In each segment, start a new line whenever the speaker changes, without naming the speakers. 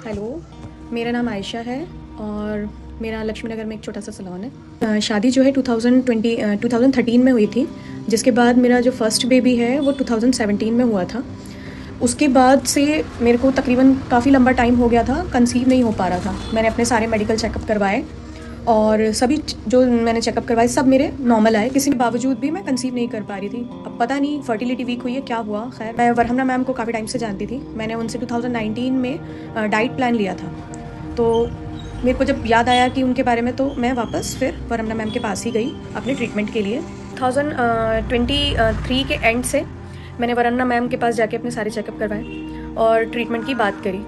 Hello, मेरा नाम आयशा है और मेरा लक्ष्मी नगर में एक छोटा सा सैलून है। शादी जो है 2013 में हुई थी, जिसके बाद मेरा जो फर्स्ट बेबी है वो 2017 में हुआ था। उसके बाद से मेरे को तकरीबन काफ़ी लंबा टाइम हो गया था, कंसीव नहीं हो पा रहा था। मैंने अपने सारे मेडिकल चेकअप करवाए और सभी जो मैंने चेकअप करवाए सब मेरे नॉर्मल आए, किसी के बावजूद भी मैं कंसीव नहीं कर पा रही थी। अब पता नहीं फर्टिलिटी वीक हुई है, क्या हुआ। खैर, मैं वरहमना मैम को काफ़ी टाइम से जानती थी। मैंने उनसे 2019 में डाइट प्लान लिया था, तो मेरे को जब याद आया कि उनके बारे में, तो मैं वापस फिर वरहमना मैम के पास ही गई अपने ट्रीटमेंट के लिए। 2023 के एंड से मैंने वरहमना मैम के पास जाके अपने सारे चेकअप करवाए और ट्रीटमेंट की बात करी,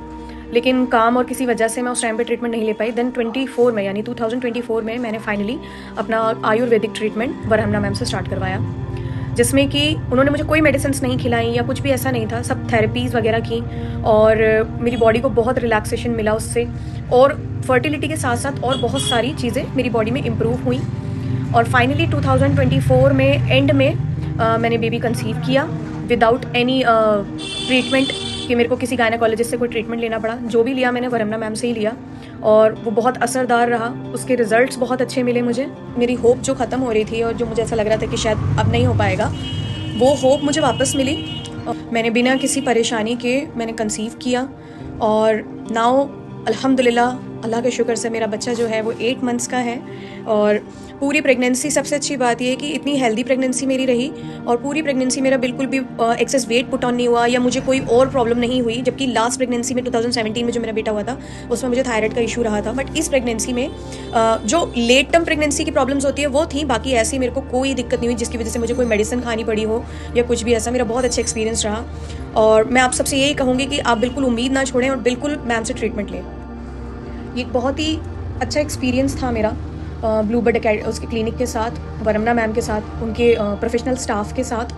लेकिन काम और किसी वजह से मैं उस टाइम पे ट्रीटमेंट नहीं ले पाई। देन 24 में यानी 2024 में मैंने फाइनली अपना आयुर्वेदिक ट्रीटमेंट वरहमना मैम से स्टार्ट करवाया, जिसमें कि उन्होंने मुझे कोई मेडिसिन्स नहीं खिलाई या कुछ भी ऐसा नहीं था। सब थेरेपीज़ वगैरह की और मेरी बॉडी को बहुत रिलैक्सेशन मिला उससे, और फर्टिलिटी के साथ साथ और बहुत सारी चीज़ें मेरी बॉडी में इम्प्रूव हुई। और फाइनली 2024 में एंड में मैंने बेबी कंसीव किया विदाउट एनी ट्रीटमेंट, कि मेरे को किसी गायनेकोलॉजिस्ट से कोई ट्रीटमेंट लेना पड़ा। जो भी लिया मैंने वरहमना मैम से ही लिया और वो बहुत असरदार रहा। उसके रिजल्ट्स बहुत अच्छे मिले मुझे। मेरी होप जो ख़त्म हो रही थी और जो मुझे ऐसा लग रहा था कि शायद अब नहीं हो पाएगा, वो होप मुझे वापस मिली। मैंने बिना किसी परेशानी के मैंने कंसीव किया और नाउ अल्हम्दुलिल्लाह, अल्लाह के शुक्र से मेरा बच्चा जो है वो 8 मंथ्स का है। और पूरी प्रेगनेंसी, सबसे अच्छी बात ये है कि इतनी हेल्दी प्रेगनेंसी मेरी रही और पूरी प्रेगनेंसी मेरा बिल्कुल भी एक्सेस वेट पुट ऑन नहीं हुआ या मुझे कोई और प्रॉब्लम नहीं हुई। जबकि लास्ट प्रेगनेंसी में 2017 में जो मेरा बेटा हुआ था उसमें मुझे थायराइड का इशू रहा था, बट इस प्रेगनेंसी में जो लेट टर्म प्रेगनेंसी की प्रॉब्लम्स होती है वो थी। बाकी ऐसी मेरे को कोई दिक्कत नहीं हुई जिसकी वजह से मुझे कोई मेडिसिन खानी पड़ी हो या कुछ भी ऐसा। मेरा बहुत अच्छा एक्सपीरियंस रहा और मैं आप सबसे यही कहूँगी कि आप बिल्कुल उम्मीद ना छोड़ें और बिल्कुल मैम से ट्रीटमेंट लें। ये एक बहुत ही अच्छा एक्सपीरियंस था मेरा ब्लूबर्ड उसके क्लिनिक के साथ, वरहमना मैम के साथ, उनके प्रोफेशनल स्टाफ के साथ।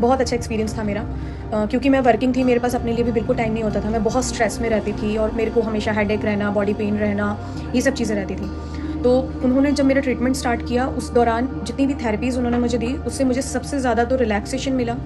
बहुत अच्छा एक्सपीरियंस था मेरा, क्योंकि मैं वर्किंग थी, मेरे पास अपने लिए भी बिल्कुल टाइम नहीं होता था। मैं बहुत स्ट्रेस में रहती थी और मेरे को हमेशा हेडेक रहना, बॉडी पेन रहना, ये सब चीज़ें रहती थी। तो उन्होंने जब मेरा ट्रीटमेंट स्टार्ट किया, उस दौरान जितनी भी थेरेपीज़ उन्होंने मुझे दी, उससे मुझे सबसे ज़्यादा तो रिलैक्सेशन मिला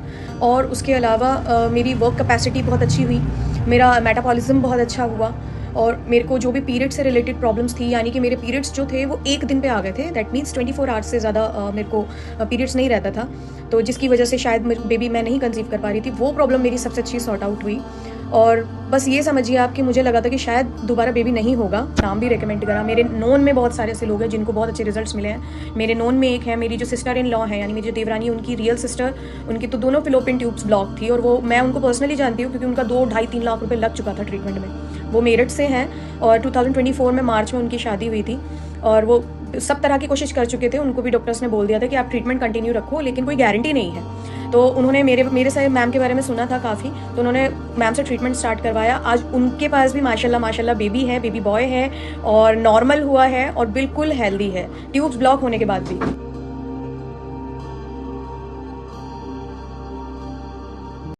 और उसके अलावा मेरी वर्क कैपेसिटी बहुत अच्छी हुई, मेरा मेटाबॉलिज्म बहुत अच्छा हुआ और मेरे को जो भी पीरियड से रिलेटेड प्रॉब्लम्स थी, यानी कि मेरे पीरियड्स जो थे वो एक दिन पे आ गए थे। दैट मीन्स 24 आवर्स से ज़्यादा मेरे को पीरियड्स नहीं रहता था, तो जिसकी वजह से शायद बेबी मैं नहीं कंसीव कर पा रही थी। वो प्रॉब्लम मेरी सबसे अच्छी सॉर्ट आउट हुई और बस ये समझिए आप कि मुझे लगा था कि शायद दोबारा बेबी नहीं होगा। नाम भी रिकमेंड करा, मेरे नोन में बहुत सारे ऐसे लोग हैं जिनको बहुत अच्छे रिजल्ट्स मिले हैं। मेरे नोन में एक है, मेरी जो सिस्टर इन लॉ है, यानी मेरी जो देवरानी, उनकी रियल सिस्टर, उनकी तो दोनों फिलोपियन ट्यूब्स ब्लॉक थी और वो मैं उनको पर्सनली जानती हूँ क्योंकि उनका 2-2.5-3 लाख रुपए लग चुका था ट्रीटमेंट में। वो मेरठ से हैं और 2024 में मार्च में उनकी शादी हुई थी और वो सब तरह की कोशिश कर चुके थे। उनको भी डॉक्टर्स ने बोल दिया था कि आप ट्रीटमेंट कंटिन्यू रखो, लेकिन कोई गारंटी नहीं है। तो उन्होंने मेरे से मैम के बारे में सुना था काफ़ी, तो उन्होंने मैम से ट्रीटमेंट स्टार्ट करवाया। आज उनके पास भी माशाल्लाह बेबी है, बेबी बॉय है और नॉर्मल हुआ है और बिल्कुल हेल्दी है, ट्यूब्स ब्लॉक होने के बाद भी।